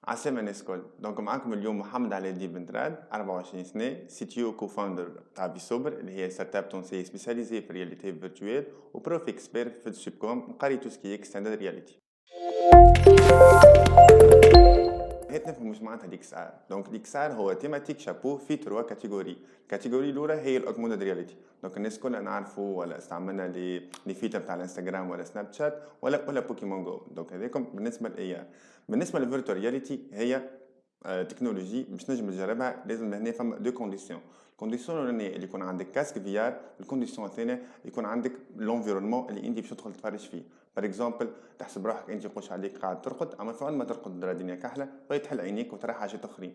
عسلامة الناس الكل. دونك معاكم اليوم محمد علاء الدين بن دراد 24 سنة سي تي او كوفاوندر تاع فيسوبر اللي هي ستارت اب تونسية سبيساليزي في رياليتي فيرتويال وبروف اكسبير في السوبكوم نقري تو سكي اكستندد رياليتي. هات نفهم مش معناتها ديك ساعة. دونك ديك ساعة هو تيماتيك شابو في تروا كاتيجوري. الكاتيجوري الأولى هي الأوجمانتد رياليتي. دونك الناس كلها نعرفوا ولا استعملنا لي فيتا بتاع الانستغرام ولا سناب شات ولا بوكيمون جو. دونك هذاكم بالنسبة للاي ار. بالنسبة للفيرتوال رياليتي هي تكنولوجي باش نجم تجربها لازم هنا فما دو كونديسيون. الكونديسيون الاولانيه اللي يكون عندك كاسك في ار، الكونديسيون الثانيه يكون عندك لونفيرونمون اللي انت باش تدخل تتفرج فيه. بار اكزومبل تحسب روحك انت يقولش عليك قاعد ترقد، اما فعلا ما ترقد ترى الدنيا كحله ويتحل عينيك وترى حاجات اخرين.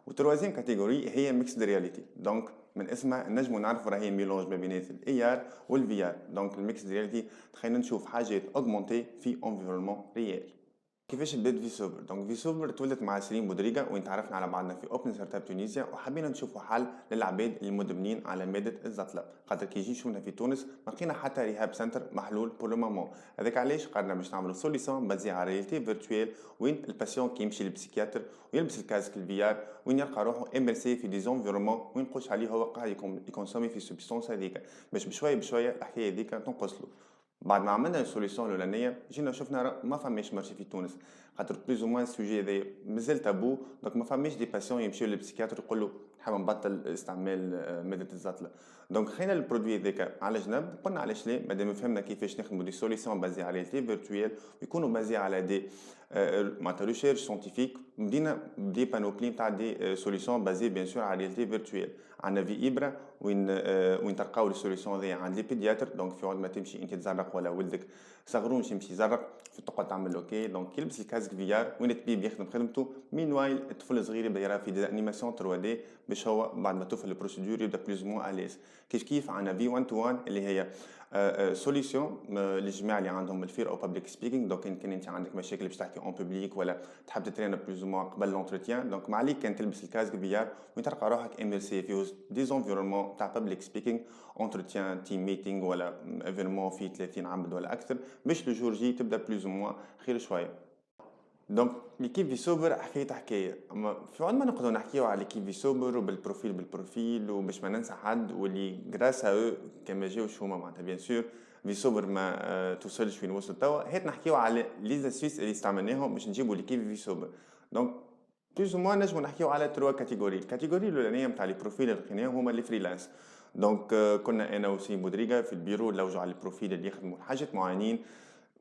وتروازيام كاتيجوري هي ميكسد رياليتي. دونك من اسمها نجموا نعرفوا راهي ميلونج ما بين الاي ار والفي ار. دونك الميكسد رياليتي تخيلنا نشوف حاجات اوغمونتي في انفيرونمون ريال. كيفاش بدات فيسوبر؟ دونك فيسوبر تولدت مع سليم بودريغا وين تعرفنا على بعضنا في اوبن ستارت اب تونيزيا، وحبينا نشوفوا حل للعباد المدمنين على ماده الزطله، خاطر كي يجي يشوفنا في تونس ما لقينا حتى ريهاب سنتر محلول بور لو مومون. هذاك علاش قررنا باش نعملوا سوليسيون بازي على رياليتي فيرتويال وين الباسيون كي يمشي للبسيكياتر ويلبس الكاسك الفي ار وين يلقى روحه امبرسي في دي زونفيرمون وين نقولش عليه هو قاعد يكونسومي في سبستونس هذيك، باش بشويه بشويه الحكايه هذيك تنقص له. بعد ما عملنا السوليسيون الاولانيه جينا شفنا ما فماش مارشي في تونس، خاطر بلوز او موان السوجي هذا مازال تابو. دونك ما فماش دي باسيون يمشيو للبسيكياتر يقول له نحب نبطل استعمال ماده الزطله. دونك خلينا البرودوي هذاك على جنب، قلنا علاش لا مادام فهمنا كيفاش نخدموا دي سوليسيون بازي على رياليتي فيرتويال ويكونوا بازي على دي معناتها ريشيرش سيانتيفيك. بدينا دي بانوبلي نتاع دي سوليسيون بازي بيان سور على رياليتي فيرتويال. عندنا في ابره وين تلقاو لي سوليسيون هذيا عند لي بيدياتر. دونك في عود ما تمشي انت تزرق ولا ولدك صغرون يمشي يزرق في تقعد تعمل اوكي. دونك يلبس الكاسك في ار وين الطبيب يخدم خدمته، مين وايل الطفل الصغير يبدا يرى في دي انيماسيون 3 دي باش هو بعد ما توفى البروسيدور يبدا بلوز مو اليز. كيف عندنا في 1 تو 1 اللي هي سوليسيون للجماعه اللي عندهم الفير او بابليك سبيكينغ. دونك كان انت عندك مشاكل باش تحكي اون بوبليك ولا تحب تترينا بلوز مو قبل لونتروتيان، دونك ما عليك كان تلبس الكاسك في ار وين تلقى روحك اميرسي في دي زونفيرونمون تاع بابليك سبيكينغ، اونتروتيان تيم ميتينغ ولا ايفينمون فيه 30 عبد ولا اكثر، باش لو جور جي تبدا بلوز مو خير شويه. دونك ليكيب في سوبر حكايه، اما في عندنا نقدروا نحكيو على ليكيب في سوبر وبالبروفيل وباش ما ننسى حد واللي غراس او كما جاوش هما معناتها بيان سور في سوبر ما توصلش وين وصلوا توا. هات نحكيو على لي سويس اللي استعملناهم باش نجيبوا ليكيب في سوبر. دونك بلوز موا نجمو نحكيو على 3 كاتيجوري. الكاتيجوري الاولانيه نتاع لي بروفيل اللي لقيناهم هما لي فريلانس. دونك كنا انا وسيم بودريغا في البيرو نلوجوا على البروفيل اللي يخدموا حاجات معينين،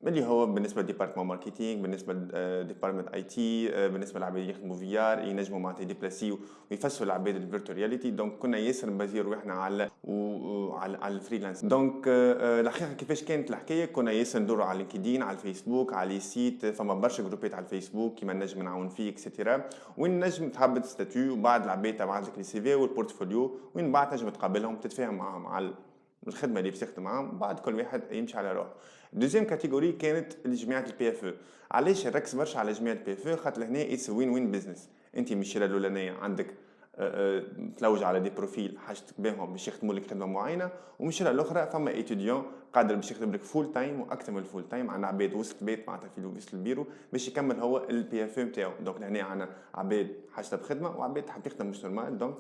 اللي هو بالنسبه لديبارتمون ماركتينغ، بالنسبه لديبارتمنت اي تي، بالنسبه للعباد اللي يخدموا في ار ينجموا معناتها يديبلاسيو ويفسروا العباد الفيرتوال رياليتي. دونك كنا ياسر نبازيو روحنا على الفريلانس. دونك الحقيقه كيفاش كانت الحكايه، كنا ياسر ندوروا على لينكدين، على الفيسبوك، على لي سيت، فما برشا جروبات على الفيسبوك كيما نجم نعاون فيه اكسيتيرا، وين نجم تهبط ستاتيو وبعد العباد تبعت لك لي سي في والبورتفوليو وين بعد تنجم تقابلهم تتفاهم معاهم على الخدمه اللي باش تخدم معاهم، بعد كل واحد يمشي على روحه. دوزيام كاتيجوري كانت جماعه البي اف او. علاش نركز برشا على جماعه البي اف او؟ خاطر هنا اتس وين وين بزنس. انت من الشراء الاولانيه عندك تلوج على دي بروفيل حاجتك بهم باش يخدموا لك خدمه معينه، ومن الشراء الاخرى فما ايتوديون قادر باش يخدم لك فول تايم واكثر من الفول تايم. عندنا عباد وسط البيت معناتها في وسط البيرو باش يكمل هو البي اف او نتاعو. دونك هنا عندنا عباد حاجتها بخدمه وعباد تحب تخدم مش نورمال. دونك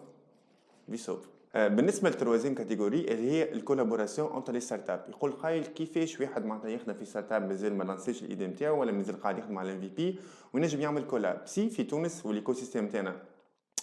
في سوب. بالنسبه للتروازيام كاتيجوري اللي هي الكولابوراسيون انتر لي ستارت اب. يقول قايل كيفاش واحد معناتها يخدم في ستارت اب مازال ما لانسيش الايدي نتاعو ولا مازال قاعد يخدم على الام في بي وينجم يعمل كولاب. سي في تونس والايكو سيستيم تاعنا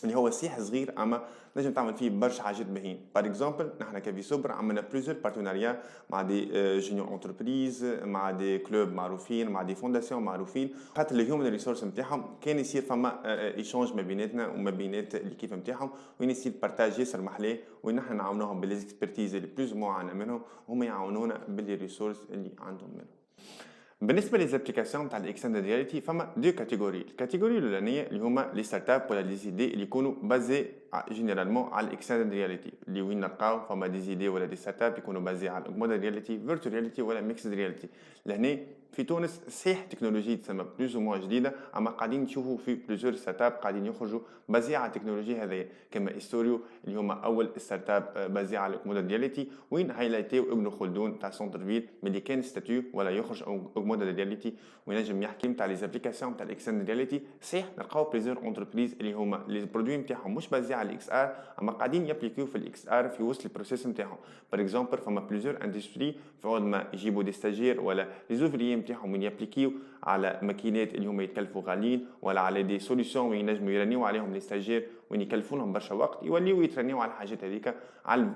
اللي هو سيح صغير اما نجم تعمل فيه برشا حاجات باهين. بار اكزومبل نحن كفي سوبر عملنا بلوزيور بارتناريا مع دي جونيور انتربريز، مع دي كلوب معروفين، مع دي فونداسيون معروفين، خاطر الهيومن ريسورس نتاعهم كان يصير فما ايشونج ما بيناتنا وما بينات ليكيب نتاعهم، وين يصير بارتاج ياسر محلاه، وين نحن نعاونوهم بالإكسبرتيز اللي بلوز مو عندنا منهم وهم يعاونونا باللي ريسورس اللي عندهم منهم. بالنسبه للابليكاسيون تاع الاكستندد رياليتي فما دو كاتيجوري. الكاتيجوري الاولانيه اللي هما لي ستارت اب ولا لي زيدي اللي يكونوا بازي جينيرالمون على الاكستندد رياليتي، اللي وين نلقاو فما دي زيدي ولا دي ستارت اب يكونوا بازي على الاوجمانتد رياليتي، فيرتوال رياليتي ولا ميكسد رياليتي. لهنا في تونس صحيح تكنولوجيا تسمى بلوز موا جديده، اما قاعدين نشوفوا في بلوزور ستارت اب قاعدين يخرجوا بازي على التكنولوجيا هذيا، كما استوريو اللي هما اول ستارت اب بازي على الاوجمانتد رياليتي، وين هايلايتيو ابن خلدون تاع سونتر فيل ملي كان ستاتيو ولا يخرج اوجمانتد رياليتي وينجم يحكي نتاع لي زابليكاسيون تاع الاكستند رياليتي. صحيح نلقاو بليزيور اونتربريز اللي هما لي برودوي نتاعهم مش بازي على الاكس ار، اما قاعدين يابليكيو في الاكس ار في وسط البروسيس نتاعهم. باغ اكزومبل فما بليزيور اندستري في عود ما يجيبوا دي ستاجير ولا لي زوفريي نتاعهم وين يابليكيو على ماكينات اللي هما يتكلفوا غاليين، ولا على دي سوليسيون وين ينجموا يرنيو عليهم لي ستاجير وين يكلفوا لهم برشا وقت، يوليو يترنيو على الحاجات هذيك على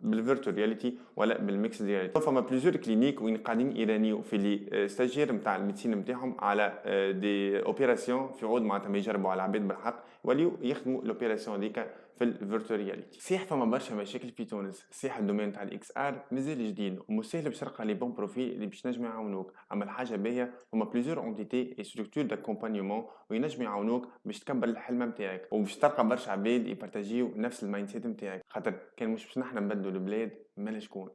بالفيرتوال رياليتي ولا بالميكس رياليتي. فما بليزيور كلينيك وين قاعدين يرانيو في لي ستاجير نتاع الميديسين نتاعهم على دي اوبيراسيون في عود معناتها ما يجربوا على العباد بالحق، يوليو يخدموا الاوبيراسيون هذيك في الفيرتوال رياليتي. صحيح فما برشا مشاكل في تونس، صحيح الدومين تاع الاكس ار مازال جديد ومسهل باش تلقى لي بون بروفيل اللي باش نجموا يعاونوك، اما الحاجه باهيه هما بليزيور اونتيتي اي ستركتور داكومبانيمون وينجموا يعاونوك باش تكبر الحلمه نتاعك وباش تلقى برشا عباد يبارتاجيو نفس المايند سيت نتاعك، خاطر كان مش باش نحنا نبدلوا البلاد مالا شكون.